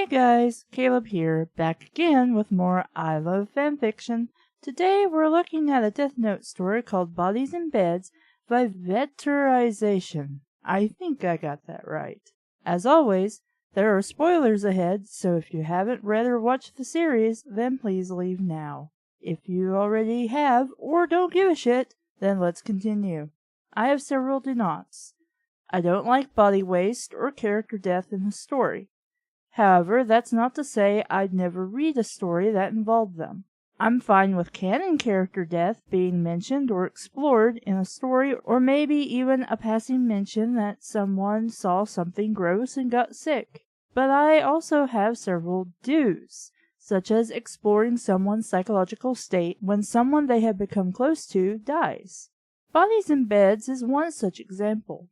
guys, Caleb here, back again with more I Love Fanfiction. Today we're looking at a Death Note story called Bodies in Beds by Vetterization. I think I got that right. As always, there are spoilers ahead, so if you haven't read or watched the series, then please leave now. If you already have, or don't give a shit, then let's continue. I have several do nots. I don't like body waste or character death in the story. However, that's not to say I'd never read a story that involved them. I'm fine with canon character death being mentioned or explored in a story, or maybe even a passing mention that someone saw something gross and got sick. But I also have several do's, such as exploring someone's psychological state when someone they have become close to dies. Bodies in Beds is one such example.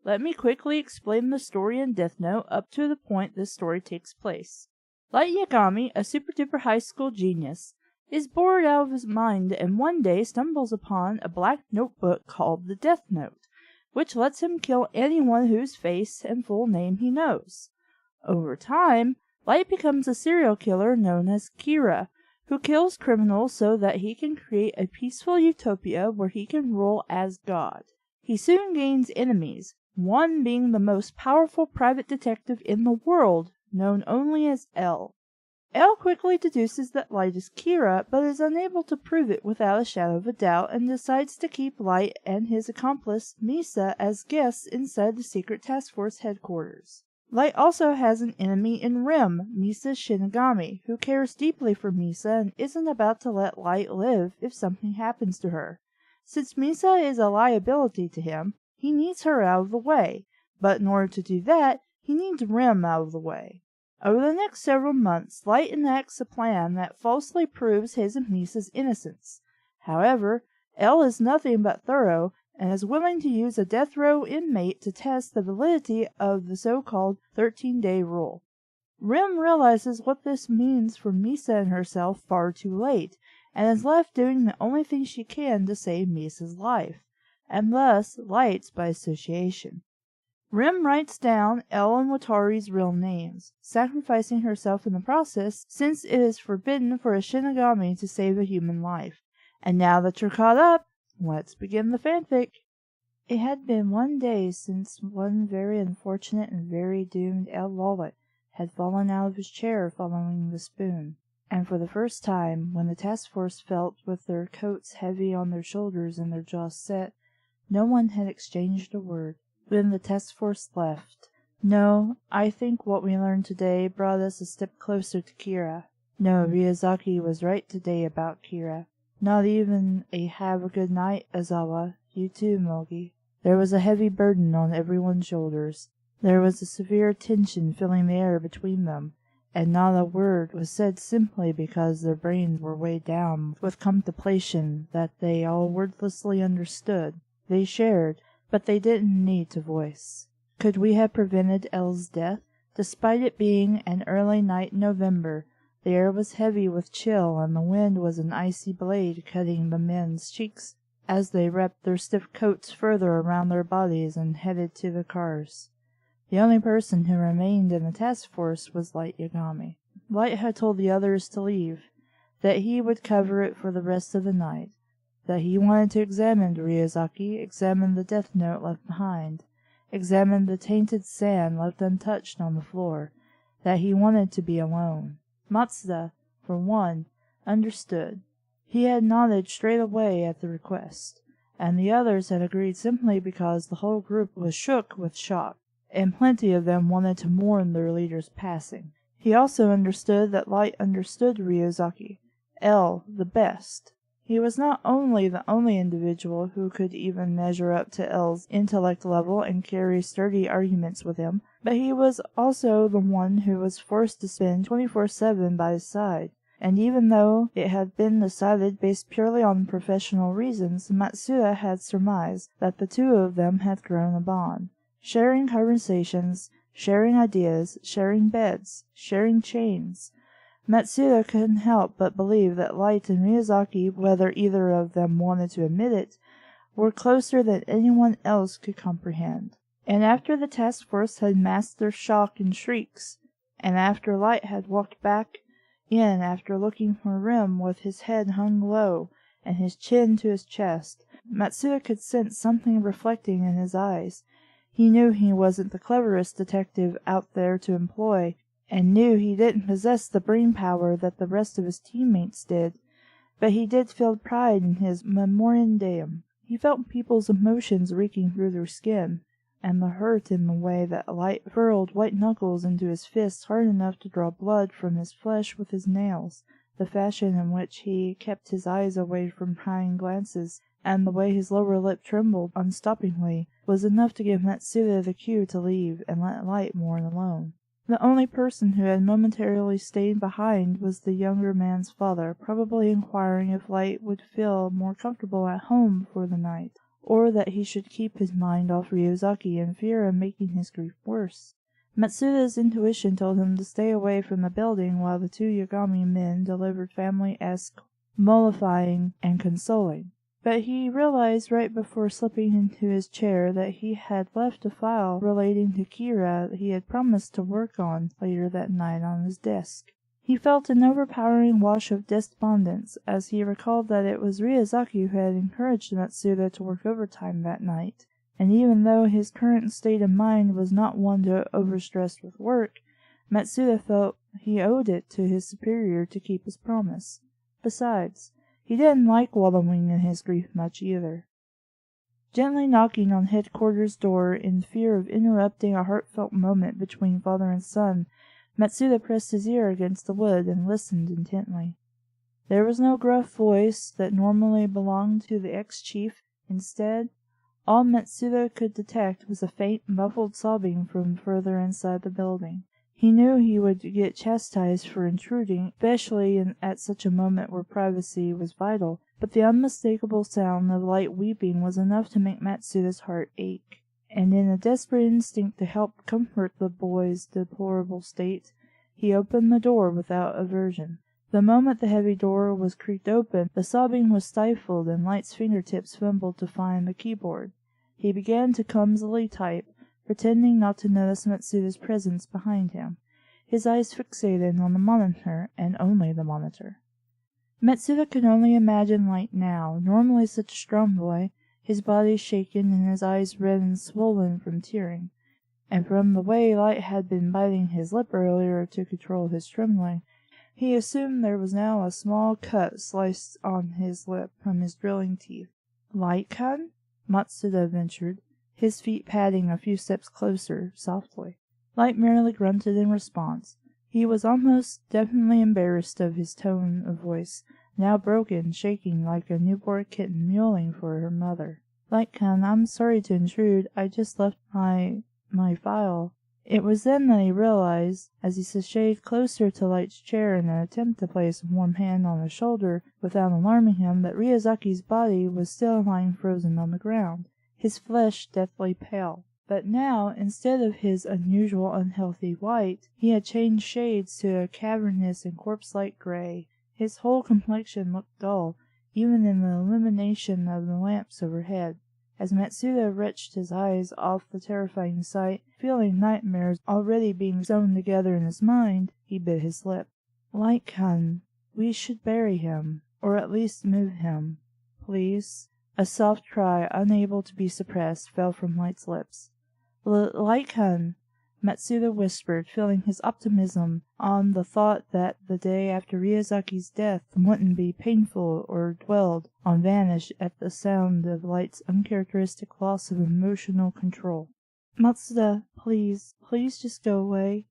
Let me quickly explain the story in Death Note up to the point this story takes place. Light Yagami, a super-duper high school genius, is bored out of his mind and one day stumbles upon a black notebook called the Death Note, which lets him kill anyone whose face and full name he knows. Over time, Light becomes a serial killer known as Kira, who kills criminals so that he can create a peaceful utopia where he can rule as God. He soon gains enemies, one being the most powerful private detective in the world, known only as L. L quickly deduces that Light is Kira, but is unable to prove it without a shadow of a doubt, and decides to keep Light and his accomplice, Misa, as guests inside the secret task force headquarters. Light also has an enemy in Rim, Misa's Shinigami, who cares deeply for Misa and isn't about to let Light live if something happens to her. Since Misa is a liability to him, he needs her out of the way, but in order to do that, he needs Rim out of the way. Over the next several months, Light enacts a plan that falsely proves his and Misa's innocence. However, L is nothing but thorough, and is willing to use a death row inmate to test the validity of the so-called 13-day rule. Rim realizes what this means for Misa and herself far too late, and is left doing the only thing she can to save Misa's life, and thus Light's by association. Rim writes down L and Watari's real names, sacrificing herself in the process since it is forbidden for a Shinigami to save a human life. And now that you're caught up, let's begin the fanfic. It had been 1 day since one very unfortunate and very doomed Lawlet had fallen out of his chair following the spoon, and for the first time, when the task force felt with their coats heavy on their shoulders and their jaws set, no one had exchanged a word. Then the task force left. No, I think what we learned today brought us a step closer to Kira. No, Ryuzaki was right today about Kira. Not even a have a good night, Azawa. You too, Mogi. There was a heavy burden on everyone's shoulders. There was a severe tension filling the air between them, and not a word was said simply because their brains were weighed down with contemplation that they all wordlessly understood. They shared, but they didn't need to voice. Could we have prevented L's death? Despite it being an early night in November, the air was heavy with chill, and the wind was an icy blade cutting the men's cheeks as they wrapped their stiff coats further around their bodies and headed to the cars. The only person who remained in the task force was Light Yagami. Light had told the others to leave, that he would cover it for the rest of the night, that he wanted to examine Ryuzaki, examine the death note left behind, examine the tainted sand left untouched on the floor, that he wanted to be alone. Matsuda, for one, understood. He had nodded straight away at the request, and the others had agreed simply because the whole group was shook with shock, and plenty of them wanted to mourn their leader's passing. He also understood that Light understood Ryuzaki, L the best. He was not only the only individual who could even measure up to L's intellect level and carry sturdy arguments with him, but he was also the one who was forced to spend 24/7 by his side. And even though it had been decided based purely on professional reasons, Matsuda had surmised that the two of them had grown a bond, sharing conversations, sharing ideas, sharing beds, sharing chains. Matsuda couldn't help but believe that Light and Ryuzaki, whether either of them wanted to admit it, were closer than anyone else could comprehend. And after the task force had masked their shock and shrieks, and after Light had walked back in after looking for Rim with his head hung low and his chin to his chest, Matsuda could sense something reflecting in his eyes. He knew he wasn't the cleverest detective out there to employ, and knew he didn't possess the brain power that the rest of his teammates did, but he did feel pride in his memorandum. He felt people's emotions reeking through their skin, and the hurt in the way that Light furrowed white knuckles into his fists hard enough to draw blood from his flesh with his nails, the fashion in which he kept his eyes away from prying glances, and the way his lower lip trembled unstoppingly, was enough to give Matsuda the cue to leave and let Light mourn alone. The only person who had momentarily stayed behind was the younger man's father, probably inquiring if Light would feel more comfortable at home for the night, or that he should keep his mind off Ryuzaki in fear of making his grief worse. Matsuda's intuition told him to stay away from the building while the two Yagami men delivered family-esque mollifying and consoling. But he realized right before slipping into his chair that he had left a file relating to Kira he had promised to work on later that night on his desk. He felt an overpowering wash of despondence as he recalled that it was Ryuzaki who had encouraged Matsuda to work overtime that night, and even though his current state of mind was not one to overstress with work, Matsuda felt he owed it to his superior to keep his promise. Besides, he didn't like wallowing in his grief much either. Gently knocking on headquarters' door in fear of interrupting a heartfelt moment between father and son, Matsuda pressed his ear against the wood and listened intently. There was no gruff voice that normally belonged to the ex-chief. Instead, all Matsuda could detect was a faint, muffled sobbing from further inside the building. He knew he would get chastised for intruding, especially at such a moment where privacy was vital, but the unmistakable sound of Light weeping was enough to make Matsuda's heart ache, and in a desperate instinct to help comfort the boy's deplorable state, he opened the door without aversion. The moment the heavy door was creaked open, the sobbing was stifled and Light's fingertips fumbled to find the keyboard. He began to clumsily type, pretending not to notice Matsuda's presence behind him, his eyes fixated on the monitor, and only the monitor. Matsuda could only imagine Light now, normally such a strong boy, his body shaken and his eyes red and swollen from tearing, and from the way Light had been biting his lip earlier to control his trembling, he assumed there was now a small cut sliced on his lip from his drilling teeth. "Light-kun?" Matsuda ventured, his feet padding a few steps closer, softly. Light merely grunted in response. He was almost definitely embarrassed of his tone of voice, now broken, shaking like a newborn kitten mewling for her mother. "Light-kun, I'm sorry to intrude. I just left my file." It was then that he realized, as he sashayed closer to Light's chair in an attempt to place a warm hand on his shoulder without alarming him, that Ryozaki's body was still lying frozen on the ground, his flesh deathly pale. But now, instead of his unusual unhealthy white, he had changed shades to a cavernous and corpse-like gray. His whole complexion looked dull, even in the illumination of the lamps overhead. As Matsuda wrenched his eyes off the terrifying sight, feeling nightmares already being sewn together in his mind, he bit his lip. "Light-kun, we should bury him, or at least move him. Please?" A soft cry, unable to be suppressed, fell from Light's lips. "Light-kun," Matsuda whispered, filling his optimism on the thought that the day after Ryozaki's death wouldn't be painful, or dwelled on vanish at the sound of Light's uncharacteristic loss of emotional control. "Matsuda, please just go away."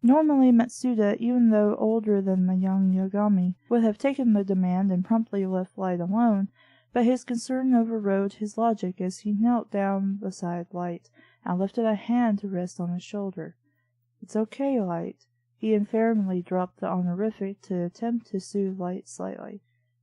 Normally Matsuda, even though older than the young Yagami, would have taken the demand and promptly left Light alone, but his concern overrode his logic as he knelt down beside Light and lifted a hand to rest on his shoulder. "It's okay, Light." He infirmly dropped the honorific to attempt to soothe Light slightly.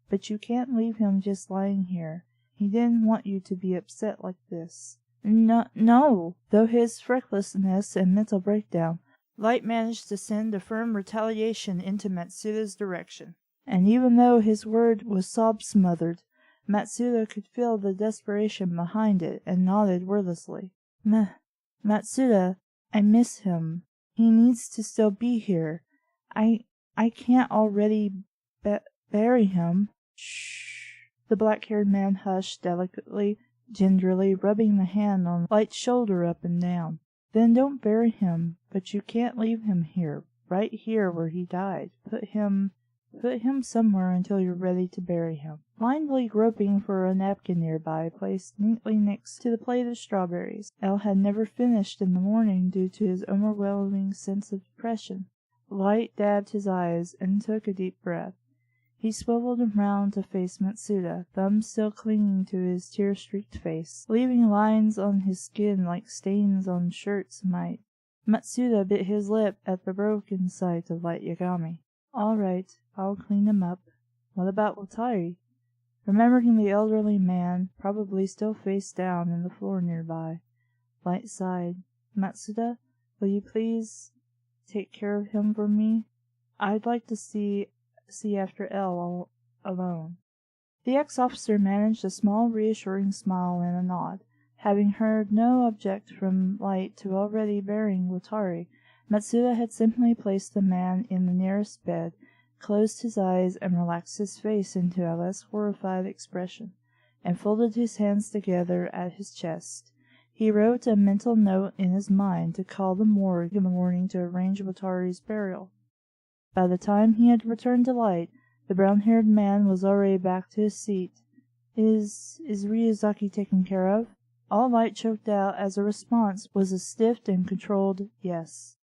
"But you can't leave him just lying here. He didn't want you to be upset like this." No! Though his recklessness and mental breakdown, Light managed to send a firm retaliation into Matsuda's direction. And even though his word was sob-smothered, Matsuda could feel the desperation behind it, and nodded wordlessly. Matsuda, I miss him." He needs to still be here. I can't already bury him. Shh. The black-haired man hushed delicately, gingerly, rubbing the hand on Light's shoulder up and down. Then don't bury him, but you can't leave him here, right here where he died. Put him somewhere until you're ready to bury him. Blindly groping for a napkin nearby, placed neatly next to the plate of strawberries. El had never finished in the morning due to his overwhelming sense of depression. Light dabbed his eyes and took a deep breath. He swiveled around to face Matsuda, thumbs still clinging to his tear-streaked face, leaving lines on his skin like stains on shirts might. Matsuda bit his lip at the broken sight of Light Yagami. All right, I'll clean him up. What about Watari? Remembering the elderly man, probably still face down in the floor nearby, Light sighed. Matsuda, will you please take care of him for me? I'd like to see after El all alone. The ex-officer managed a small reassuring smile and a nod. Having heard no object from Light to already burying Watari, Matsuda had simply placed the man in the nearest bed, closed his eyes and relaxed his face into a less horrified expression, and folded his hands together at his chest. He wrote a mental note in his mind to call the morgue in the morning to arrange Watari's burial. By the time he had returned to Light, the brown-haired man was already back to his seat. Is Ryuzaki taken care of? All Light choked out as a response was a stiff and controlled yes.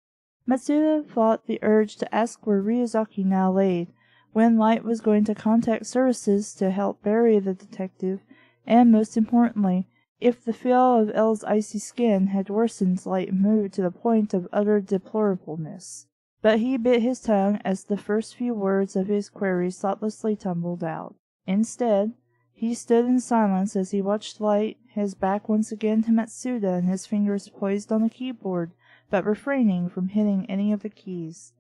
Matsuda fought the urge to ask where Ryuzaki now laid, when Light was going to contact services to help bury the detective, and most importantly, if the feel of El's icy skin had worsened Light's mood to the point of utter deplorableness. But he bit his tongue as the first few words of his queries thoughtlessly tumbled out. Instead, he stood in silence as he watched Light, his back once again to Matsuda and his fingers poised on the keyboard, but refraining from hitting any of the keys.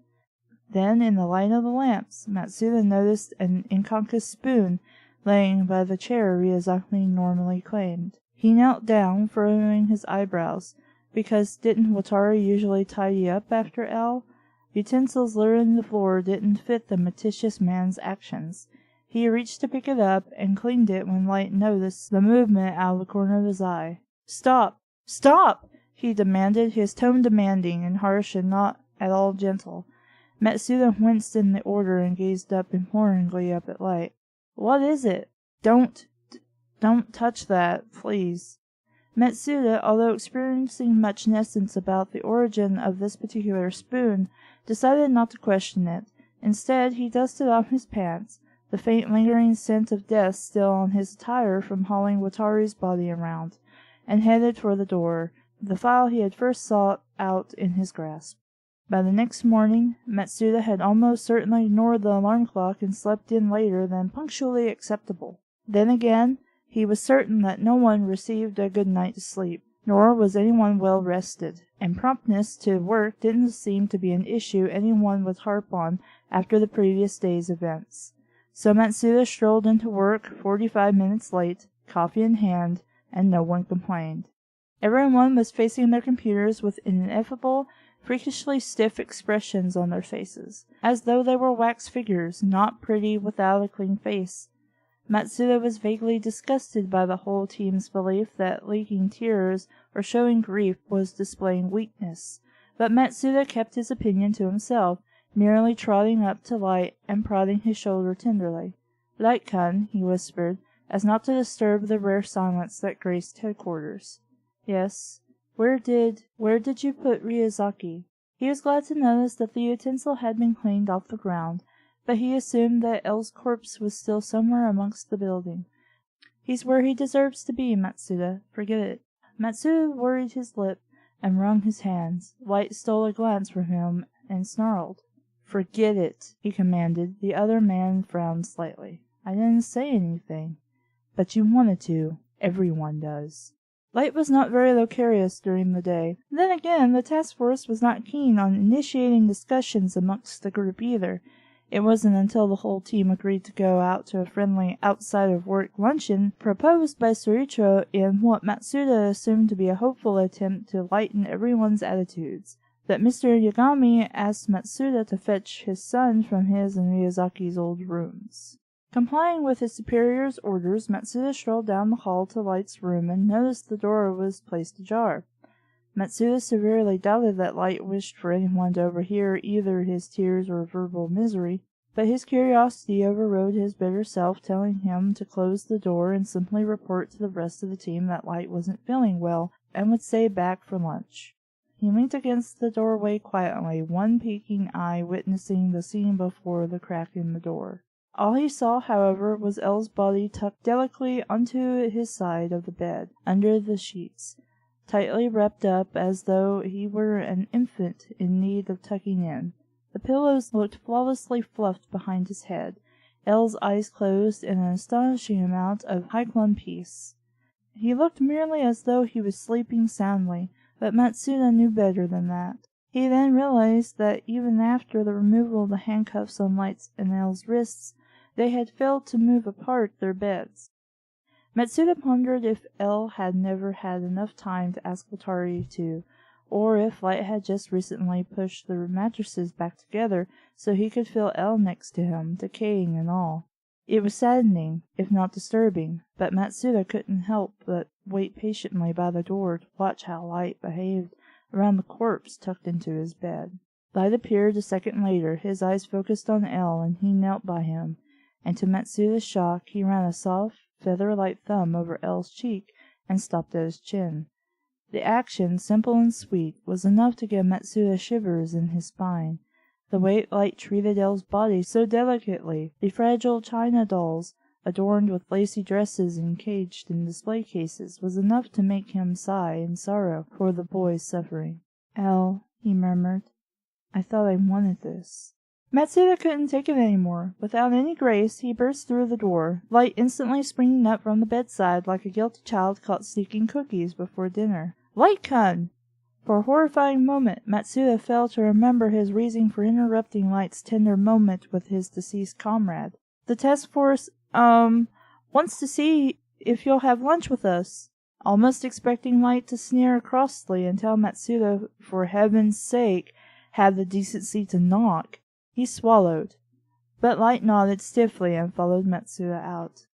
Then, in the light of the lamps, Matsuda noticed an incongruous spoon laying by the chair Ryuzaki normally claimed. He knelt down, furrowing his eyebrows, because didn't Watari usually tidy up after El? Utensils littering the floor didn't fit the meticulous man's actions. He reached to pick it up and cleaned it when Light noticed the movement out of the corner of his eye. "Stop! Stop!" he demanded, his tone demanding and harsh and not at all gentle. Matsuda winced in the order and gazed up imploringly up at Light. "What is it? Don't touch that, please." Matsuda, although experiencing much nescience about the origin of this particular spoon, decided not to question it. Instead, he dusted off his pants, the faint lingering scent of death still on his attire from hauling Watari's body around, and headed for the door, the file he had first sought out in his grasp. By the next morning, Matsuda had almost certainly ignored the alarm clock and slept in later than punctually acceptable. Then again, he was certain that no one received a good night's sleep, nor was anyone well rested, and promptness to work didn't seem to be an issue anyone would harp on after the previous day's events. So Matsuda strolled into work 45 minutes late, coffee in hand, and no one complained. Everyone was facing their computers with ineffable, freakishly stiff expressions on their faces, as though they were wax figures, not pretty without a clean face. Matsuda was vaguely disgusted by the whole team's belief that leaking tears or showing grief was displaying weakness, but Matsuda kept his opinion to himself, merely trotting up to Light and prodding his shoulder tenderly. "Light-kun," he whispered, as not to disturb the rare silence that graced headquarters. "Yes. Where did you put Ryuzaki?" He was glad to notice that the utensil had been cleaned off the ground, but he assumed that El's corpse was still somewhere amongst the building. "He's where he deserves to be, Matsuda. Forget it." Matsuda worried his lip and wrung his hands. Light stole a glance from him and snarled. "Forget it," he commanded. The other man frowned slightly. "I didn't say anything." "But you wanted to. Everyone does." Light was not very loquacious during the day. Then again, the task force was not keen on initiating discussions amongst the group either. It wasn't until the whole team agreed to go out to a friendly outside-of-work luncheon proposed by Soichiro in what Matsuda assumed to be a hopeful attempt to lighten everyone's attitudes, that Mr. Yagami asked Matsuda to fetch his son from his and Miyazaki's old rooms. Complying with his superior's orders, Matsuda strolled down the hall to Light's room and noticed the door was placed ajar. Matsuda severely doubted that Light wished for anyone to overhear either his tears or verbal misery, but his curiosity overrode his better self, telling him to close the door and simply report to the rest of the team that Light wasn't feeling well and would stay back for lunch. He leaned against the doorway quietly, one peeking eye witnessing the scene before the crack in the door. All he saw, however, was Elle's body tucked delicately onto his side of the bed, under the sheets, tightly wrapped up as though he were an infant in need of tucking in. The pillows looked flawlessly fluffed behind his head, Elle's eyes closed in an astonishing amount of high-clung peace. He looked merely as though he was sleeping soundly, but Matsuda knew better than that. He then realized that even after the removal of the handcuffs on Light's and Elle's wrists, they had failed to move apart their beds. Matsuda pondered if Elle had never had enough time to ask Watari to, or if Light had just recently pushed the mattresses back together so he could feel Elle next to him, decaying and all. It was saddening, if not disturbing, but Matsuda couldn't help but wait patiently by the door to watch how Light behaved around the corpse tucked into his bed. Light appeared a second later, his eyes focused on Elle, and he knelt by him, and to Matsuda's shock he ran a soft, feather-light thumb over Elle's cheek and stopped at his chin. The action, simple and sweet, was enough to give Matsuda shivers in his spine. The way Light treated Elle's body so delicately, the fragile china dolls, adorned with lacy dresses and caged in display cases, was enough to make him sigh in sorrow for the boy's suffering. "Elle," he murmured, "I thought I wanted this." Matsuda couldn't take it any more. Without any grace, he burst through the door, Light instantly springing up from the bedside like a guilty child caught sneaking cookies before dinner. "Light-kun!" For a horrifying moment, Matsuda failed to remember his reason for interrupting Light's tender moment with his deceased comrade. "The task force, wants to see if you'll have lunch with us." Almost expecting Light to sneer crossly and tell Matsuda, for heaven's sake, have the decency to knock, he swallowed. But Light nodded stiffly and followed Matsuda out.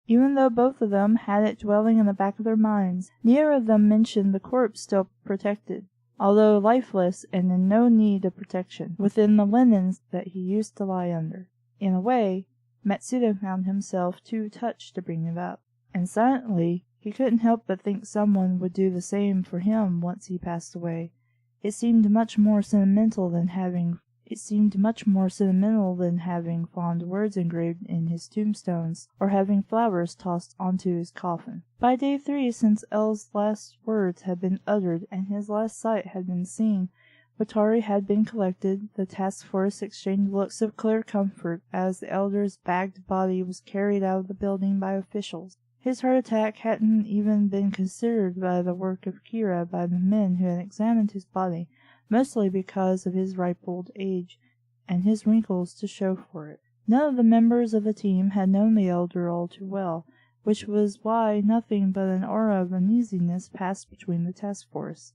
Even though both of them had it dwelling in the back of their minds, neither of them mentioned the corpse still protected, although lifeless and in no need of protection, within the linens that he used to lie under. In a way, Matsuda found himself too touched to bring it up, and silently he couldn't help but think someone would do the same for him once he passed away. It seemed much more sentimental than having fond words engraved in his tombstones, or having flowers tossed onto his coffin. By day 3, since Elle's last words had been uttered and his last sight had been seen, Watari had been collected. The task force exchanged looks of clear comfort as the elder's bagged body was carried out of the building by officials. His heart attack hadn't even been considered by the work of Kira by the men who had examined his body, mostly because of his ripe old age and his wrinkles to show for it. None of the members of the team had known the elder all too well, which was why nothing but an aura of uneasiness passed between the task force.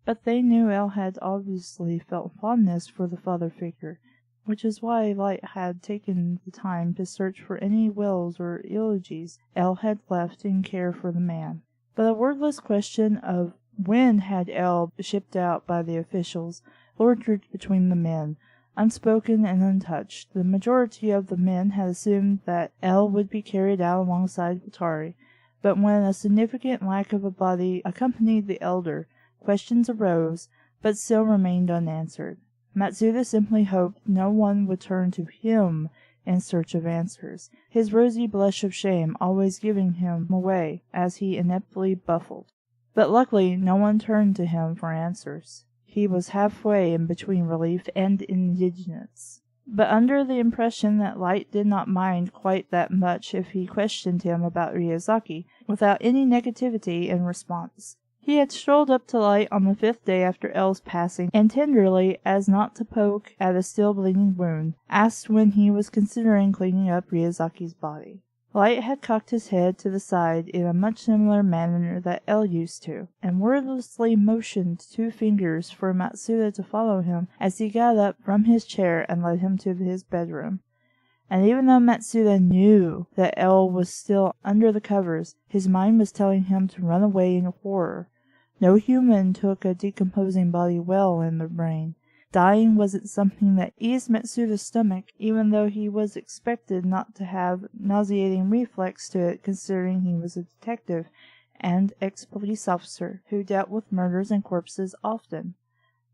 But they knew Elle had obviously felt fondness for the father figure, which is why Light had taken the time to search for any wills or eulogies Elle had left in care for the man. But a wordless question of when had Elle been shipped out by the officials loitered between the men, unspoken and untouched. The majority of the men had assumed that Elle would be carried out alongside Watari, but when a significant lack of a body accompanied the elder, questions arose, but still remained unanswered. Matsuda simply hoped no one would turn to him in search of answers, his rosy blush of shame always giving him away as he ineptly buffled. But luckily no one turned to him for answers. He was halfway in between relief and indignance, but under the impression that Light did not mind quite that much if he questioned him about Ryuzaki, without any negativity in response. He had strolled up to Light on the 5th day after Elle's passing, and tenderly, as not to poke at a still bleeding wound, asked when he was considering cleaning up Ryuzaki's body. Light had cocked his head to the side in a much similar manner that L used to, and wordlessly motioned 2 fingers for Matsuda to follow him as he got up from his chair and led him to his bedroom. And even though Matsuda knew that L was still under the covers, his mind was telling him to run away in horror. No human took a decomposing body well in their brain. Dying wasn't something that eased Matsuda's stomach, even though he was expected not to have nauseating reflex to it, considering he was a detective and ex-police officer who dealt with murders and corpses often.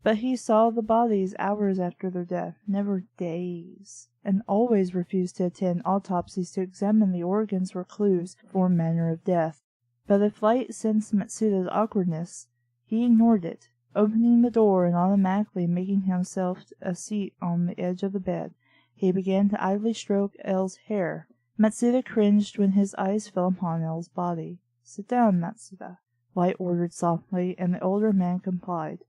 But he saw the bodies hours after their death, never days, and always refused to attend autopsies to examine the organs or clues for manner of death. But if Light sensed Matsuda's awkwardness, he ignored it, opening the door and automatically making himself a seat on the edge of the bed. He began to idly stroke L's hair. Matsuda cringed when his eyes fell upon L's body. "Sit down, Matsuda," Light ordered softly, and the older man complied.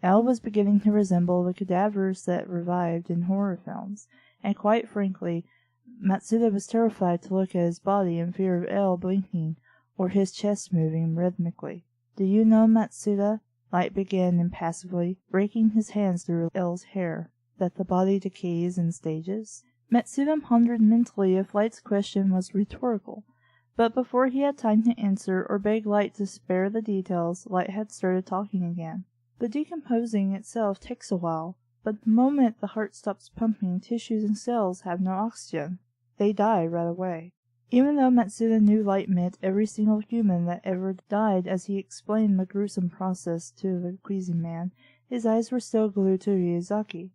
L was beginning to resemble the cadavers that revived in horror films, and quite frankly, Matsuda was terrified to look at his body in fear of L blinking or his chest moving rhythmically. "Do you know, Matsuda," Light began impassively, breaking his hands through L's hair, "that the body decays in stages?" Matsuda pondered mentally if Light's question was rhetorical, but before he had time to answer or beg Light to spare the details, Light had started talking again. "The decomposing itself takes a while, but the moment the heart stops pumping, tissues and cells have no oxygen. They die right away." Even though Matsuda knew Light meant every single human that ever died as he explained the gruesome process to the queasy man, his eyes were still glued to Ryuzaki.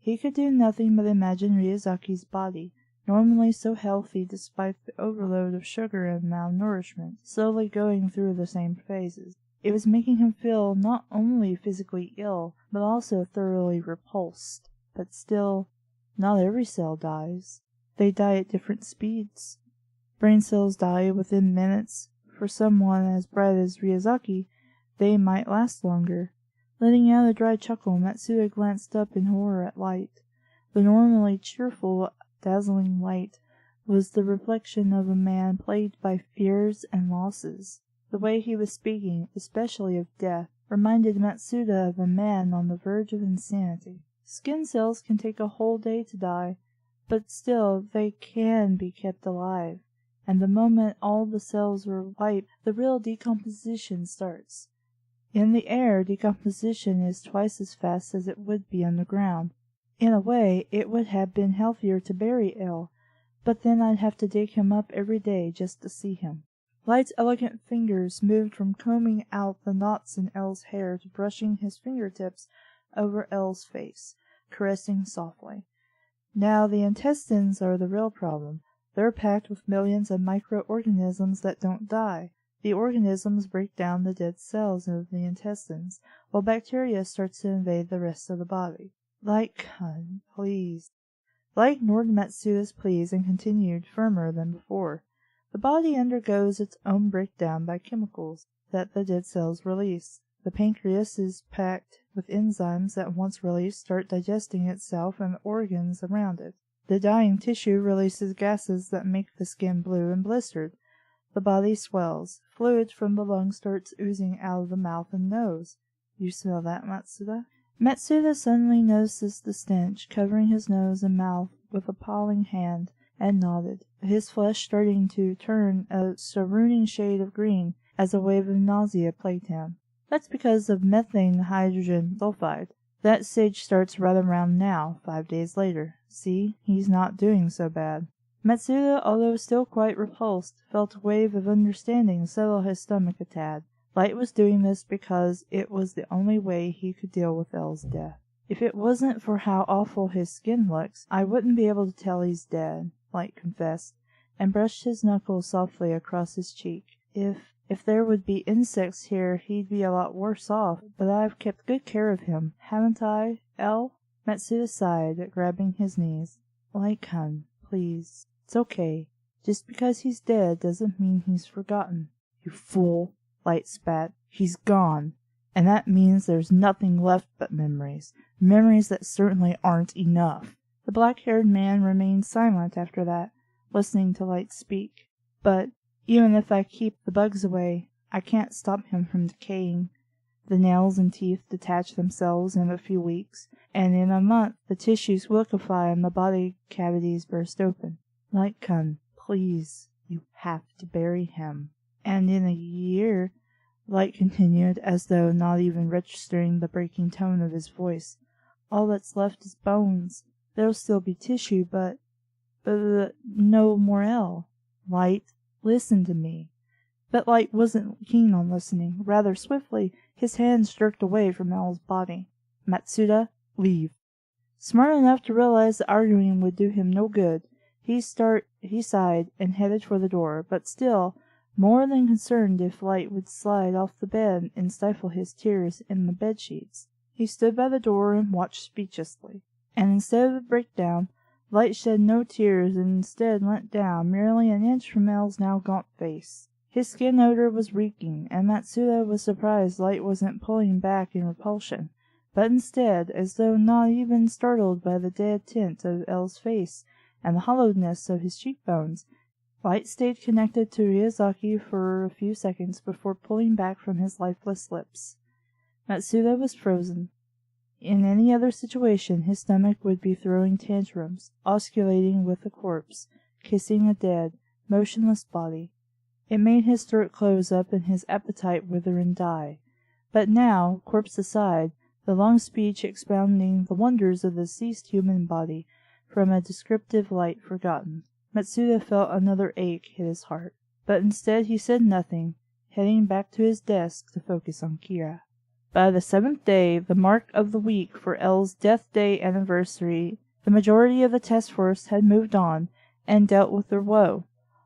He could do nothing but imagine Ryuzaki's body, normally so healthy despite the overload of sugar and malnourishment, slowly going through the same phases. It was making him feel not only physically ill, but also thoroughly repulsed. But still, not every cell dies. They die at different speeds. Brain cells die within minutes. For someone as bright as Ryuzaki, they might last longer. Letting out a dry chuckle, Matsuda glanced up in horror at Light. The normally cheerful, dazzling Light was the reflection of a man plagued by fears and losses. The way he was speaking, especially of death, reminded Matsuda of a man on the verge of insanity. Skin cells can take a whole day to die, but still they can be kept alive. And the moment all the cells are wiped, the real decomposition starts. In the air, decomposition is twice as fast as it would be underground. In a way, it would have been healthier to bury L, but then I'd have to dig him up every day just to see him. Light's elegant fingers moved from combing out the knots in L's hair to brushing his fingertips over L's face, caressing softly. "Now the intestines are the real problem. They're packed with millions of microorganisms that don't die. The organisms break down the dead cells of the intestines, while bacteria starts to invade the rest of the body." "Light, please." Light ignored Matsuda's pleas and continued, firmer than before. "The body undergoes its own breakdown by chemicals that the dead cells release. The pancreas is packed with enzymes that once released start digesting itself and the organs around it. The dying tissue releases gases that make the skin blue and blistered. The body swells. Fluid from the lungs starts oozing out of the mouth and nose. You smell that, Matsuda?" Matsuda suddenly noticed the stench covering his nose and mouth with a pawing hand, and nodded, his flesh starting to turn a sarooning shade of green as a wave of nausea plagued him. "That's because of methane hydrogen sulfide. That stage starts right around now, 5 days later. See, he's not doing so bad." Matsuda, although still quite repulsed, felt a wave of understanding settle his stomach a tad. Light was doing this because it was the only way he could deal with L's death. "If it wasn't for how awful his skin looks, I wouldn't be able to tell he's dead," Light confessed, and brushed his knuckles softly across his cheek. If there would be insects here, he'd be a lot worse off, but I've kept good care of him, haven't I, L?" Matsuda sighed, grabbing his knees. "Light, please. It's okay. Just because he's dead doesn't mean he's forgotten." "You fool," Light spat. "He's gone. And that means there's nothing left but memories. Memories that certainly aren't enough." The black-haired man remained silent after that, listening to Light speak. But even if I keep the bugs away, I can't stop him from decaying. The nails and teeth detach themselves in a few weeks, and in a month the tissues liquefy and the body cavities burst open. Light-kun, please, you have to bury him. And in a year, Light continued, as though not even registering the breaking tone of his voice, all that's left is bones. There'll still be tissue, but no morel. Light, listen to me. But Light wasn't keen on listening. Rather swiftly, his hands jerked away from El's body. Matsuda, leave. Smart enough to realize that arguing would do him no good, he sighed and headed for the door, but still more than concerned if Light would slide off the bed and stifle his tears in the bed-sheets. He stood by the door and watched speechlessly. And instead of a breakdown, Light shed no tears and instead leant down merely an inch from El's now gaunt face. His skin odor was reeking, and Matsuda was surprised Light wasn't pulling back in repulsion, but instead, as though not even startled by the dead tint of El's face and the hollowness of his cheekbones, Light stayed connected to Ryuzaki for a few seconds before pulling back from his lifeless lips. Matsuda was frozen. In any other situation his stomach would be throwing tantrums, osculating with a corpse, kissing a dead, motionless body. It made his throat close up and his appetite wither and die. But now, corpse aside, the long speech expounding the wonders of the deceased human body, from a descriptive Light forgotten, Matsuda felt another ache hit his heart. But instead he said nothing, heading back to his desk to focus on Kira. By the 7th day, the mark of the week for El's death day anniversary, the majority of the task force had moved on and dealt with their woe.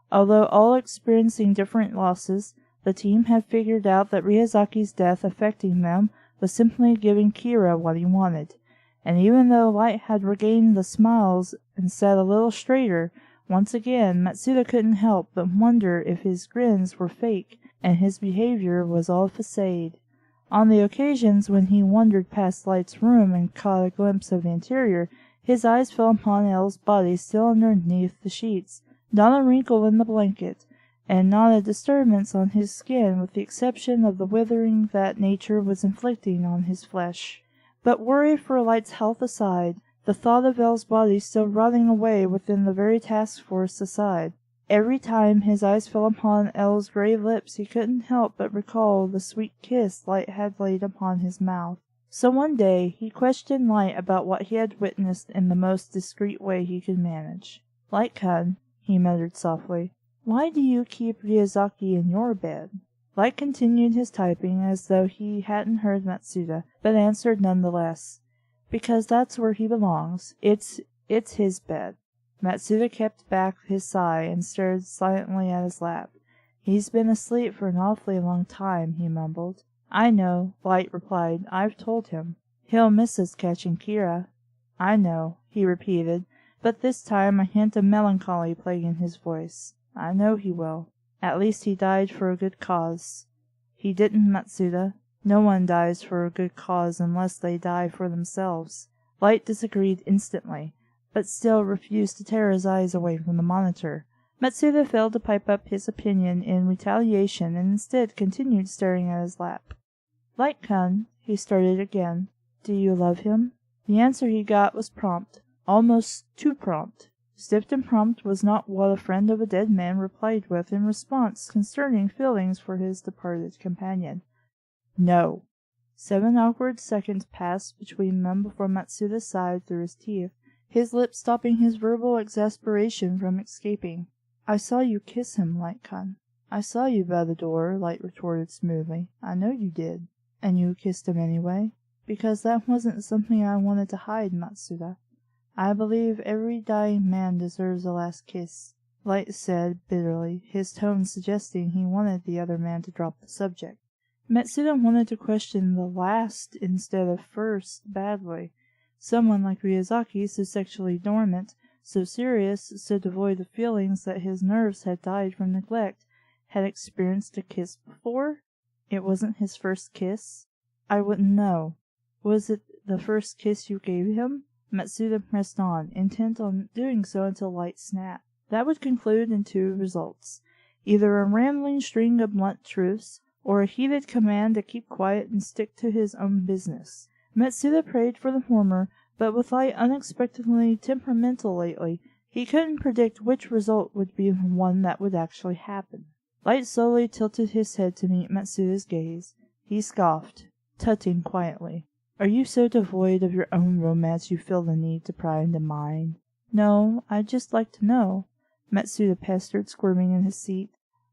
Although all experiencing different losses, the team had figured out that Ryozaki's death affecting them was simply giving Kira what he wanted. And even though Light had regained the smiles and sat a little straighter, once again Matsuda couldn't help but wonder if his grins were fake and his behavior was all facade. On the occasions when he wandered past Light's room and caught a glimpse of the interior, his eyes fell upon El's body still underneath the sheets, not a wrinkle in the blanket, and not a disturbance on his skin with the exception of the withering that nature was inflicting on his flesh. But worry for Light's health aside, the thought of El's body still rotting away within the very task force aside, every time his eyes fell upon El's grave lips he couldn't help but recall the sweet kiss Light had laid upon his mouth. So one day he questioned Light about what he had witnessed in the most discreet way he could manage. "Light-kun," he muttered softly, "why do you keep Ryuzaki in your bed?" Light continued his typing as though he hadn't heard Matsuda, but answered nonetheless, "Because that's where he belongs. It's his bed." Matsuda kept back his sigh and stared silently at his lap. "He's been asleep for an awfully long time," he mumbled. "I know," Light replied. "I've told him. He'll miss us catching Kira." "I know," he repeated, but this time a hint of melancholy plaguing his voice. "I know he will. At least he died for a good cause." "He didn't, Matsuda. No one dies for a good cause unless they die for themselves." Light disagreed instantly, but still refused to tear his eyes away from the monitor. Matsuda failed to pipe up his opinion in retaliation and instead continued staring at his lap. "Light-kun," he started again, "do you love him?" The answer he got was prompt, almost too prompt. Stiff and prompt was not what a friend of a dead man replied with in response concerning feelings for his departed companion. "No." 7 awkward seconds passed between them before Matsuda sighed through his teeth, his lips stopping his verbal exasperation from escaping. "I saw you kiss him, Light-kun." "I saw you by the door," Light retorted smoothly. "I know you did." "And you kissed him anyway?" "Because that wasn't something I wanted to hide, Matsuda. I believe every dying man deserves a last kiss," Light said bitterly, his tone suggesting he wanted the other man to drop the subject. Matsuda wanted to question the last instead of first badly. Someone like Ryuzaki, so sexually dormant, so serious, so devoid of feelings that his nerves had died from neglect, had experienced a kiss before? It wasn't his first kiss? "I wouldn't know." "Was it the first kiss you gave him?" Matsuda pressed on, intent on doing so until Light snapped. That would conclude in 2 results. either a rambling string of blunt truths, or a heated command to keep quiet and stick to his own business. Matsuda prayed for the former, but with Light unexpectedly temperamental lately, he couldn't predict which result would be the one that would actually happen. Light slowly tilted his head to meet Matsuda's gaze. He scoffed, tutting quietly. "Are you so devoid of your own romance you feel the need to pry into mine?" "No, I'd just like to know," Matsuda pestered, squirming in his seat.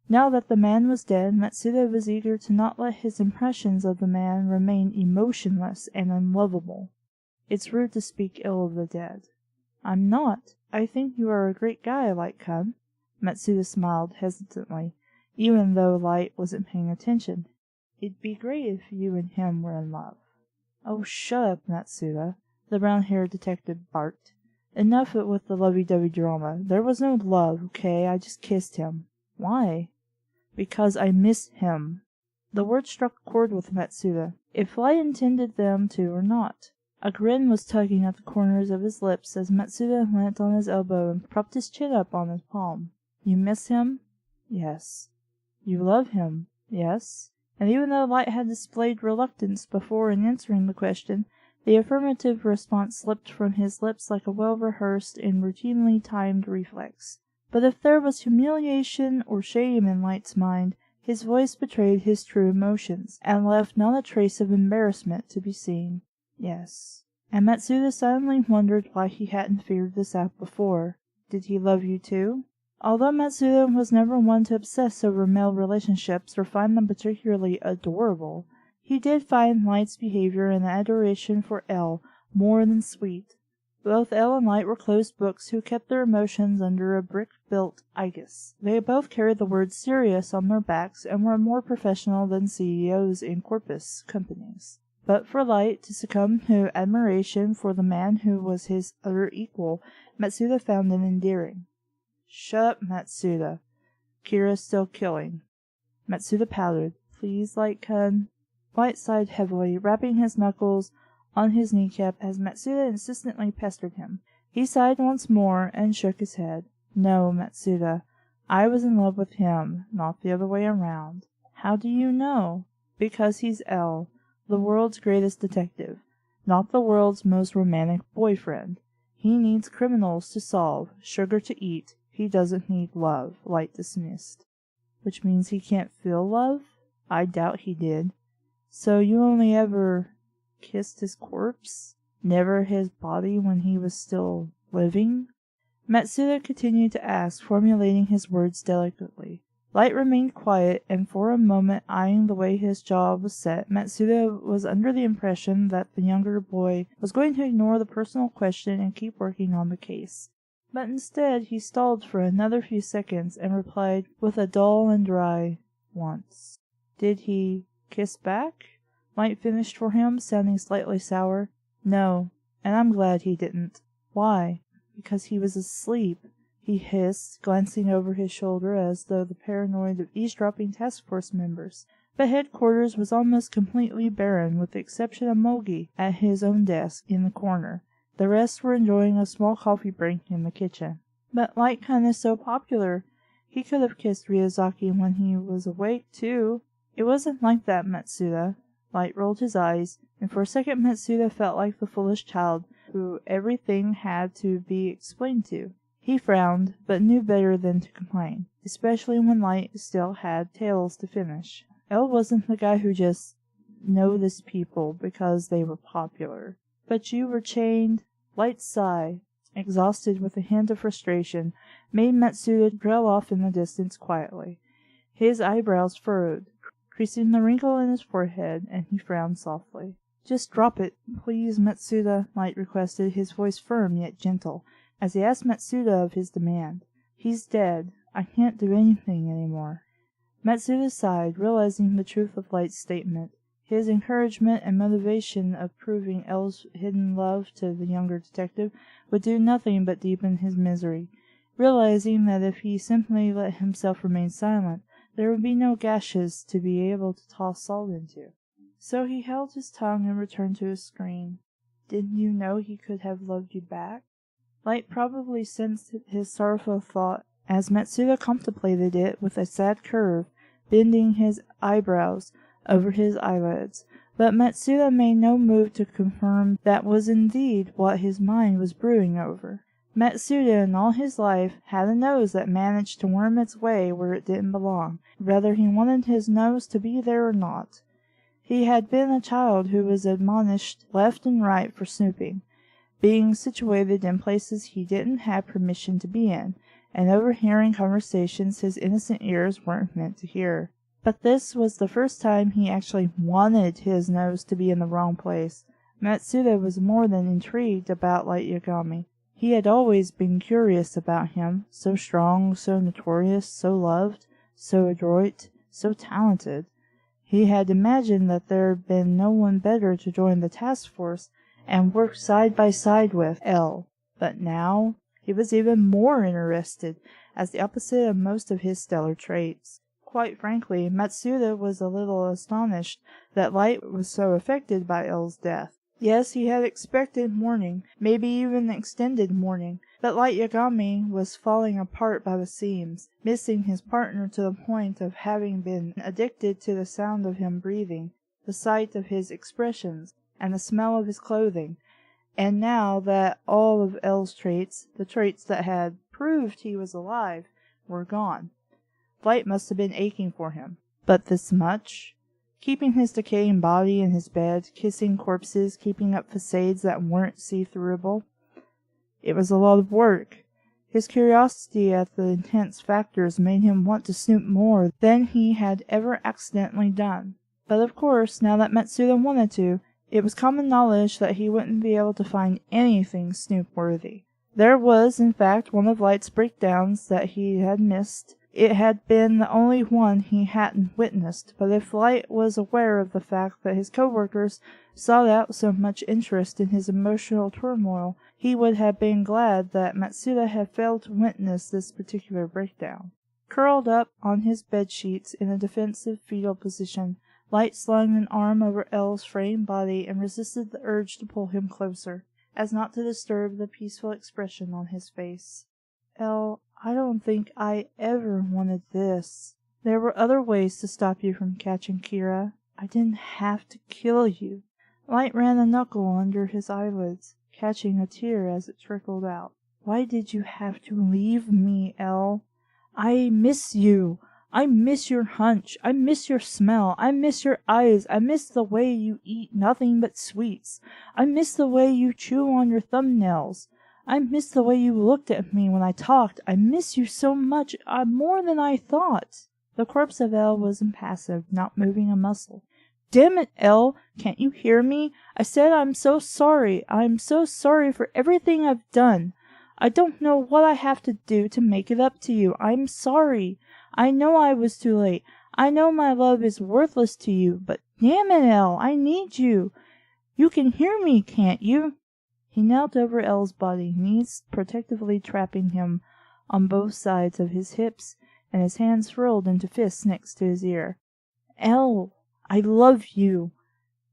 Now that the man was dead, Matsuda was eager to not let his impressions of the man remain emotionless and unlovable. It's rude to speak ill of the dead. "I'm not. I think you are a great guy, Light-kun." Matsuda smiled hesitantly, even though Light wasn't paying attention. "It'd be great if you and him were in love." "Oh, shut up, Matsuda," the brown-haired detective barked. "Enough with the lovey-dovey drama. There was no love, okay? I just kissed him." "Why?" "Because I miss him." The word struck a chord with Matsuda, if Light intended them to or not. A grin was tugging at the corners of his lips as Matsuda leant on his elbow and propped his chin up on his palm. "You miss him?" "Yes." "You love him?" "Yes." And even though Light had displayed reluctance before in answering the question, the affirmative response slipped from his lips like a well-rehearsed and routinely timed reflex. But if there was humiliation or shame in Light's mind, his voice betrayed his true emotions, and left not a trace of embarrassment to be seen. "Yes." And Matsuda suddenly wondered why he hadn't figured this out before. Did he love you too? Although Matsuda was never one to obsess over male relationships or find them particularly adorable, he did find Light's behavior and adoration for L more than sweet. Both L and Light were closed books who kept their emotions under a brick-built IGUS. They both carried the word serious on their backs and were more professional than CEOs in corpus companies. But for Light to succumb to admiration for the man who was his utter equal, Matsuda found it endearing. "Shut up, Matsuda. Kira's still killing." Matsuda pouted. "Please, Light-kun." Light sighed heavily, rapping his knuckles on his kneecap as Matsuda insistently pestered him. He sighed once more and shook his head. "No, Matsuda. I was in love with him, not the other way around." "How do you know?" "Because he's L, the world's greatest detective, not the world's most romantic boyfriend. He needs criminals to solve, sugar to eat. He doesn't need love," Light dismissed. "Which means he can't feel love?" "I doubt he did." "So you only ever kissed his corpse? Never his body when he was still living?" Matsuda continued to ask, formulating his words delicately. Light remained quiet, and for a moment eyeing the way his jaw was set. Matsuda was under the impression that the younger boy was going to ignore the personal question and keep working on the case. But instead he stalled for another few seconds and replied with a dull and dry "once." "Did he kiss back?" Light finished for him, sounding slightly sour. "No, and I'm glad he didn't." "Why?" "Because he was asleep," he hissed, glancing over his shoulder as though the paranoid of eavesdropping task force members. But headquarters was almost completely barren, with the exception of Mogi at his own desk in the corner. The rest were enjoying a small coffee break in the kitchen. "But Light-kun is so popular. He could have kissed Ryuzaki when he was awake, too." "It wasn't like that, Matsuda." Light rolled his eyes, and for a second Matsuda felt like the foolish child who everything had to be explained to. He frowned, but knew better than to complain, especially when Light still had tales to finish. L wasn't the guy who just noticed people because they were popular. "But you were chained." Light's sigh, exhausted with a hint of frustration, made Matsuda trail off in the distance quietly. His eyebrows furrowed, creasing the wrinkle in his forehead, and he frowned softly. "Just drop it, please, Matsuda," Light requested, his voice firm yet gentle, as he asked Matsuda of his demand. "He's dead. I can't do anything any more." Matsuda sighed, realizing the truth of Light's statement. His encouragement and motivation of proving L's hidden love to the younger detective would do nothing but deepen his misery. Realizing that if he simply let himself remain silent, there would be no gashes to be able to toss salt into. So he held his tongue and returned to his screen. "Didn't you know he could have loved you back?" Light probably sensed his sorrowful thought as Matsuda contemplated it with a sad curve, bending his eyebrows over his eyelids. But Matsuda made no move to confirm that was indeed what his mind was brooding over. Matsuda, in all his life, had a nose that managed to worm its way where it didn't belong, whether he wanted his nose to be there or not. He had been a child who was admonished left and right for snooping, being situated in places he didn't have permission to be in, and overhearing conversations his innocent ears weren't meant to hear. But this was the first time he actually wanted his nose to be in the wrong place. Matsuda was more than intrigued about Light Yagami. He had always been curious about him, so strong, so notorious, so loved, so adroit, so talented. He had imagined that there had been no one better to join the task force and work side by side with L. But now he was even more interested, as the opposite of most of his stellar traits. Quite frankly, Matsuda was a little astonished that Light was so affected by L's death. Yes, he had expected mourning, maybe even extended mourning, but Light Yagami was falling apart by the seams, missing his partner to the point of having been addicted to the sound of him breathing, the sight of his expressions, and the smell of his clothing. And now that all of L's traits, the traits that had proved he was alive, were gone, Light must have been aching for him. But this much? Keeping his decaying body in his bed, kissing corpses, keeping up facades that weren't see-throughable. It was a lot of work. His curiosity at the intense factors made him want to snoop more than he had ever accidentally done. But of course, now that Matsuda wanted to, it was common knowledge that he wouldn't be able to find anything snoop-worthy. There was, in fact, one of Light's breakdowns that he had missed. It had been the only one he hadn't witnessed, but if Light was aware of the fact that his co-workers sought out so much interest in his emotional turmoil, he would have been glad that Matsuda had failed to witness this particular breakdown. Curled up on his bedsheets in a defensive fetal position, Light slung an arm over L's framed body and resisted the urge to pull him closer, as not to disturb the peaceful expression on his face. L, I don't think I ever wanted this. There were other ways to stop you from catching Kira. I didn't have to kill you. Light ran a knuckle under his eyelids, catching a tear as it trickled out. Why did you have to leave me, L? I miss you. I miss your hunch. I miss your smell. I miss your eyes. I miss the way you eat nothing but sweets. I miss the way you chew on your thumbnails. I miss the way you looked at me when I talked. I miss you so much, more than I thought. The corpse of L was impassive, not moving a muscle. Damn it, L, can't you hear me? I said I'm so sorry. I'm so sorry for everything I've done. I don't know what I have to do to make it up to you. I'm sorry. I know I was too late. I know my love is worthless to you, but damn it, L, I need you. You can hear me, can't you? He knelt over L's body, knees protectively trapping him on both sides of his hips, and his hands rolled into fists next to his ear. L, I love you.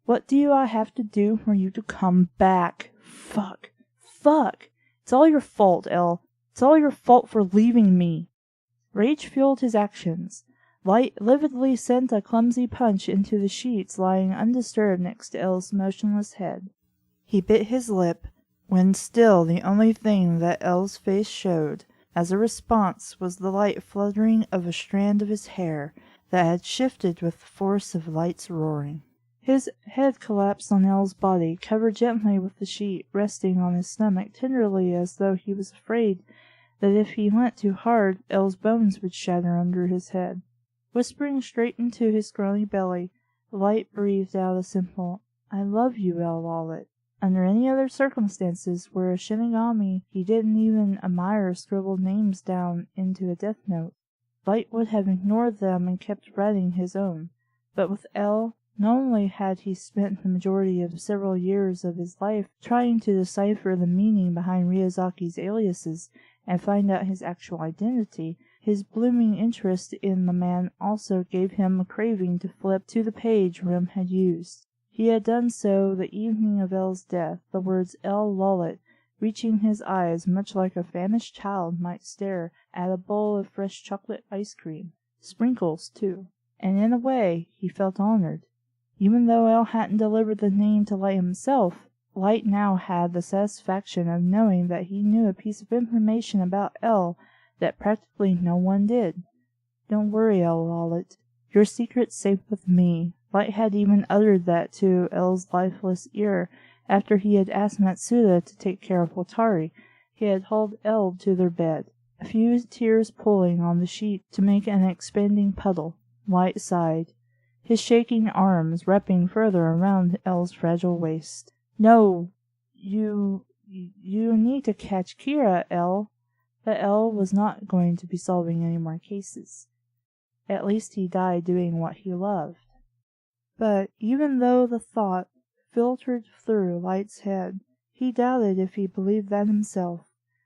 What do I have to do for you to come back? Fuck. It's all your fault, L. It's all your fault for leaving me. Rage fueled his actions. Light lividly sent a clumsy punch into the sheets lying undisturbed next to L's motionless head. He bit his lip, when still the only thing that L's face showed, as a response, was the light fluttering of a strand of his hair that had shifted with the force of Light's roaring. His head collapsed on L's body, covered gently with the sheet, resting on his stomach tenderly as though he was afraid that if he went too hard, L's bones would shatter under his head. Whispering straight into his scrawny belly, Light breathed out a simple, I love you, L. Lawlet. Under any other circumstances, where a Shinigami he didn't even admire scribbled names down into a death note, Light would have ignored them and kept writing his own. But with L, not only had he spent the majority of several years of his life trying to decipher the meaning behind Ryozaki's aliases and find out his actual identity, his blooming interest in the man also gave him a craving to flip to the page Rim had used. He had done so the evening of L's death, the words L. Lawlet reaching his eyes much like a famished child might stare at a bowl of fresh chocolate ice cream. Sprinkles, too. And in a way, he felt honored. Even though El hadn't delivered the name to Light himself, Light now had the satisfaction of knowing that he knew a piece of information about El that practically no one did. Don't worry, El Lawlet. Your secret's safe with me. Light had even uttered that to El's lifeless ear after he had asked Matsuda to take care of Watari. He had hauled El to their bed, a few tears pulling on the sheet to make an expanding puddle. Light sighed, his shaking arms wrapping further around El's fragile waist. No, you need to catch Kira, El. But El was not going to be solving any more cases. At least he died doing what he loved. But even though the thought filtered through Light's head, he doubted if he believed that himself.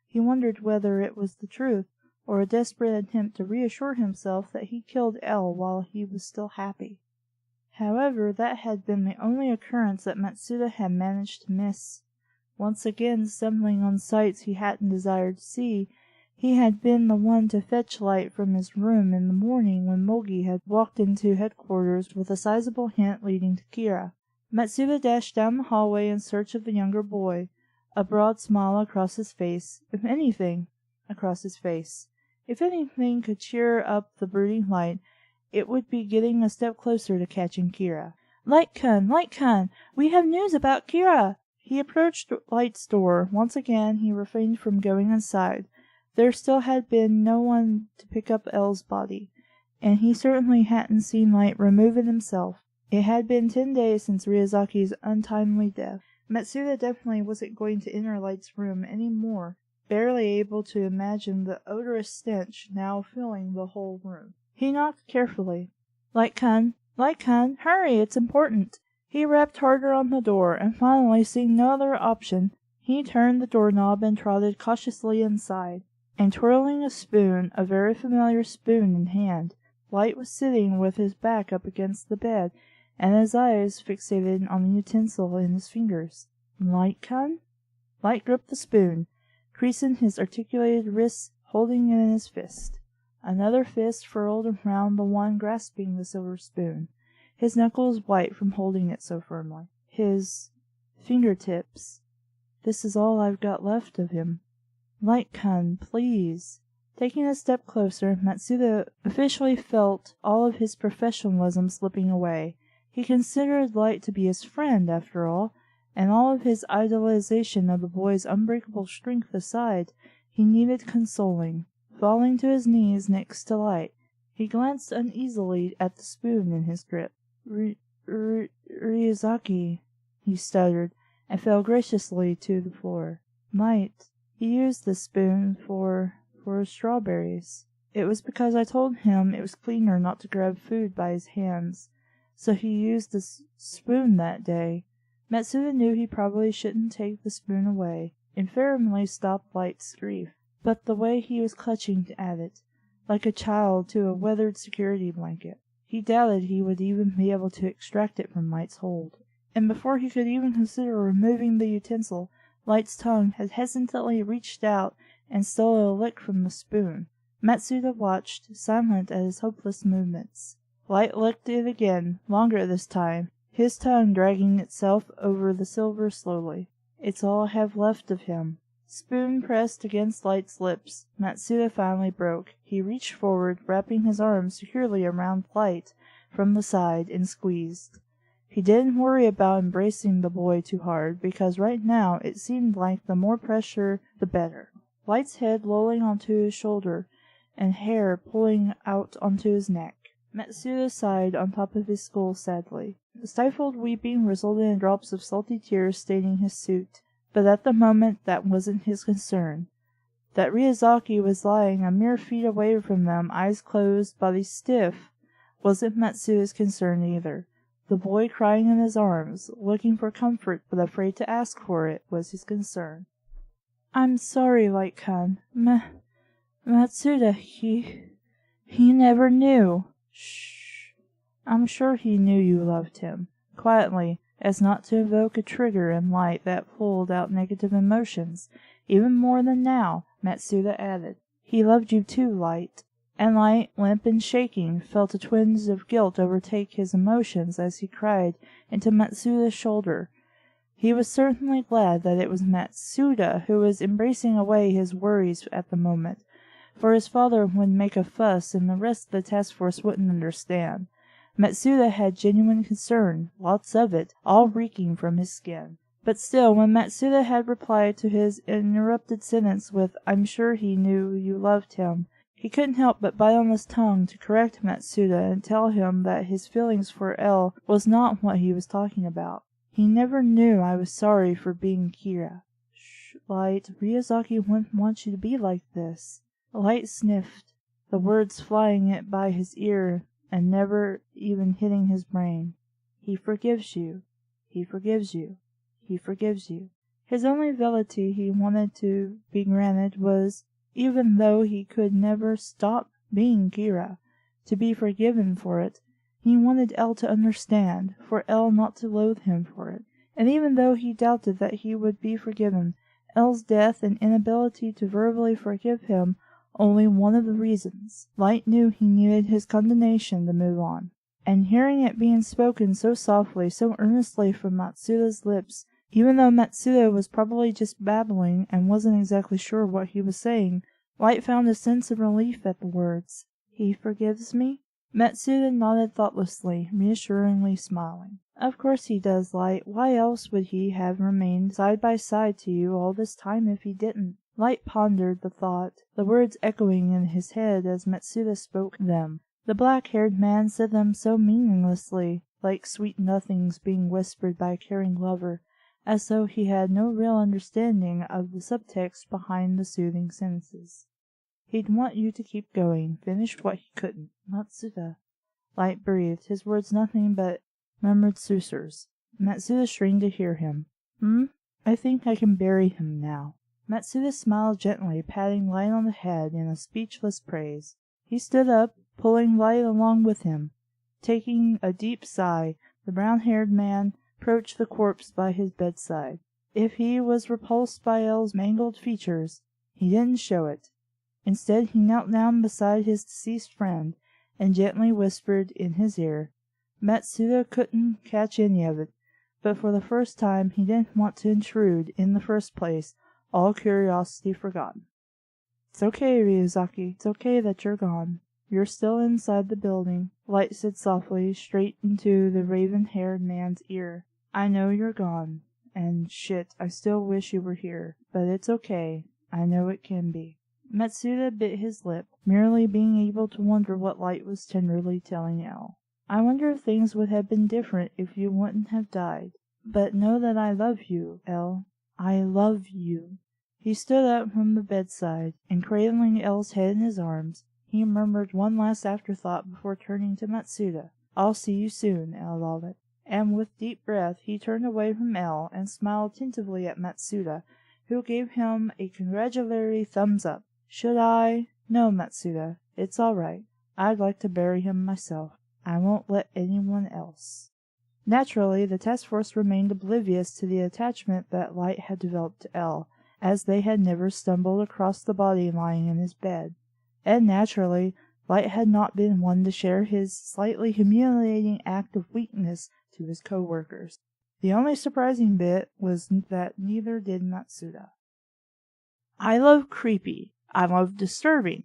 He wondered whether it was the truth, or a desperate attempt to reassure himself that he killed El while he was still happy. However, that had been the only occurrence that Matsuda had managed to miss. Once again stumbling on sights he hadn't desired to see, he had been the one to fetch Light from his room in the morning when Mogi had walked into headquarters with a sizable hint leading to Kira. Matsuda dashed down the hallway in search of the younger boy, a broad smile across his face, if anything could cheer up the brooding Light, it would be getting a step closer to catching Kira. Light-kun, we have news about Kira! He approached Light's door. Once again he refrained from going inside. There still had been no one to pick up El's body, and he certainly hadn't seen Light remove it himself. It had been 10 days since Ryozaki's untimely death. Matsuda definitely wasn't going to enter Light's room any more, barely able to imagine the odorous stench now filling the whole room. He knocked carefully. Light-kun, hurry, it's important. He rapped harder on the door, and finally, seeing no other option, he turned the doorknob and trotted cautiously inside. And twirling a spoon, a very familiar spoon in hand, Light was sitting with his back up against the bed, and his eyes fixated on the utensil in his fingers. Light-kun? Light gripped the spoon, creasing his articulated wrists, holding it in his fist. Another fist furled around the one grasping the silver spoon, his knuckles white from holding it so firmly. His fingertips. This is all I've got left of him. Light-kun, please. Taking a step closer, Matsuda officially felt all of his professionalism slipping away. He considered Light to be his friend, after all, and all of his idolization of the boy's unbreakable strength aside, he needed consoling. Falling to his knees next to Light, he glanced uneasily at the spoon in his grip. Ryuzaki, he stuttered, and fell graciously to the floor. Light, he used this spoon for strawberries. It was because I told him it was cleaner not to grab food by his hands, so he used this spoon that day. Matsuda knew he probably shouldn't take the spoon away, and firmly stopped Light's grief. But the way he was clutching at it, like a child to a weathered security blanket, he doubted he would even be able to extract it from Light's hold. And before he could even consider removing the utensil, Light's tongue had hesitantly reached out and stole a lick from the spoon. Matsuda watched, silent at his hopeless movements. Light licked it again, longer this time, his tongue dragging itself over the silver slowly. It's all I have left of him. Spoon pressed against Light's lips, Matsuda finally broke. He reached forward, wrapping his arms securely around Light from the side, and squeezed. He didn't worry about embracing the boy too hard, because right now it seemed like the more pressure, the better. Light's head lolling onto his shoulder, and hair pulling out onto his neck. Matsuda sighed on top of his skull sadly. Stifled weeping resulted in drops of salty tears staining his suit. But at the moment that wasn't his concern. That Ryuzaki was lying a mere feet away from them, eyes closed, body stiff, wasn't Matsuda's concern either. The boy crying in his arms, looking for comfort but afraid to ask for it, was his concern. I'm sorry, Light-kun. Matsuda, he never knew. Shh. I'm sure he knew you loved him. Quietly, as not to evoke a trigger in Light that pulled out negative emotions, even more than now, Matsuda added. He loved you too, Light. And Light, limp and shaking, felt a twinge of guilt overtake his emotions as he cried into Matsuda's shoulder. He was certainly glad that it was Matsuda who was embracing away his worries at the moment, for his father would make a fuss and the rest of the task force wouldn't understand. Matsuda had genuine concern, lots of it, all reeking from his skin. But still, when Matsuda had replied to his interrupted sentence with, "I'm sure he knew you loved him," he couldn't help but bite on his tongue to correct Matsuda and tell him that his feelings for L was not what he was talking about. "He never knew I was sorry for being Kira." "Shh, Light, Ryuzaki wouldn't want you to be like this." Light sniffed, the words flying it by his ear and never even hitting his brain. "He forgives you. He forgives you. He forgives you." His only velleity he wanted to be granted was, even though he could never stop being Kira, to be forgiven for it. He wanted El to understand, for El not to loathe him for it. And even though he doubted that he would be forgiven, El's death and inability to verbally forgive him only one of the reasons. Light knew he needed his condemnation to move on. And hearing it being spoken so softly, so earnestly from Matsuda's lips, even though Matsuda was probably just babbling and wasn't exactly sure what he was saying, Light found a sense of relief at the words. "He forgives me?" Matsuda nodded thoughtlessly, reassuringly smiling. "Of course he does, Light. Why else would he have remained side by side to you all this time if he didn't?" Light pondered the thought, the words echoing in his head as Matsuda spoke them. The black-haired man said them so meaninglessly, like sweet nothings being whispered by a caring lover, as though he had no real understanding of the subtext behind the soothing sentences. "He'd want you to keep going, finish what he couldn't." "Matsuda," Light breathed, his words nothing but murmured susurrs. Matsuda strained to hear him. "I think I can bury him now." Matsuda smiled gently, patting Light on the head in a speechless praise. He stood up, pulling Light along with him. Taking a deep sigh, the brown-haired man approached the corpse by his bedside. If he was repulsed by L's mangled features, he didn't show it. Instead, he knelt down beside his deceased friend and gently whispered in his ear. Matsuda couldn't catch any of it, but for the first time he didn't want to intrude, in the first place, all curiosity forgotten. "It's okay, Ryuzaki. It's okay that you're gone. You're still inside the building," Light said softly, straight into the raven-haired man's ear. "I know you're gone, and shit, I still wish you were here. But it's okay. I know it can be." Matsuda bit his lip, merely being able to wonder what Light was tenderly telling El. "I wonder if things would have been different if you wouldn't have died. But know that I love you, El. I love you." He stood up from the bedside, and cradling El's head in his arms, he murmured one last afterthought before turning to Matsuda. "I'll see you soon, El Lawlet." And with deep breath he turned away from El and smiled tentatively at Matsuda, who gave him a congratulatory thumbs up. "Should I?" "No, Matsuda. It's all right. I'd like to bury him myself. I won't let anyone else." Naturally, the task force remained oblivious to the attachment that Light had developed to El, as they had never stumbled across the body lying in his bed. And naturally, Light had not been one to share his slightly humiliating act of weakness to his co-workers. The only surprising bit was that neither did Matsuda. I love creepy. I love disturbing.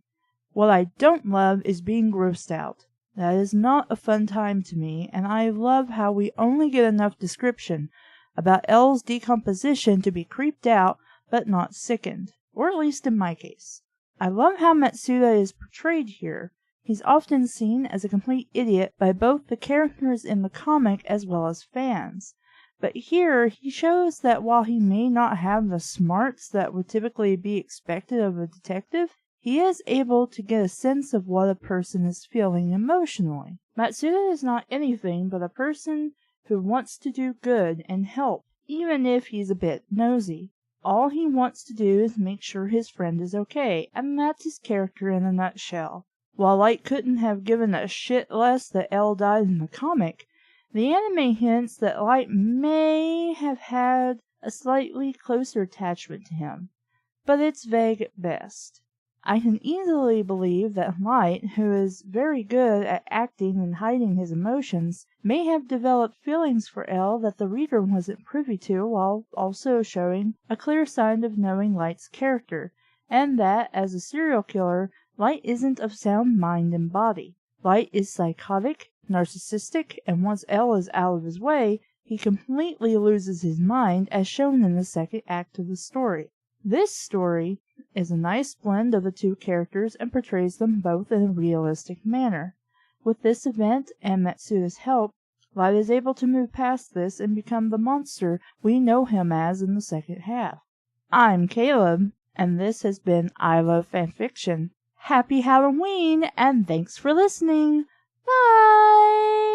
What I don't love is being grossed out. That is not a fun time to me, and I love how we only get enough description about L's decomposition to be creeped out, but not sickened, or at least in my case. I love how Matsuda is portrayed here. He's often seen as a complete idiot by both the characters in the comic as well as fans. But here he shows that while he may not have the smarts that would typically be expected of a detective, he is able to get a sense of what a person is feeling emotionally. Matsuda is not anything but a person who wants to do good and help, even if he's a bit nosy. All he wants to do is make sure his friend is okay, and that's his character in a nutshell. While Light couldn't have given a shit less that L died in the comic, The anime hints that Light may have had a slightly closer attachment to him, but it's vague at best. I can easily believe that Light, who is very good at acting and hiding his emotions, may have developed feelings for Elle that the reader wasn't privy to, while also showing a clear sign of knowing Light's character, and that, as a serial killer, Light isn't of sound mind and body. Light is psychotic, narcissistic, and once Elle is out of his way, he completely loses his mind, as shown in the second act of the story. This story is a nice blend of the two characters and portrays them both in a realistic manner. With this event and Matsuda's help, Light is able to move past this and become the monster we know him as in the second half. I'm Caleb, and this has been I Love Fanfiction. Happy Halloween, and thanks for listening! Bye!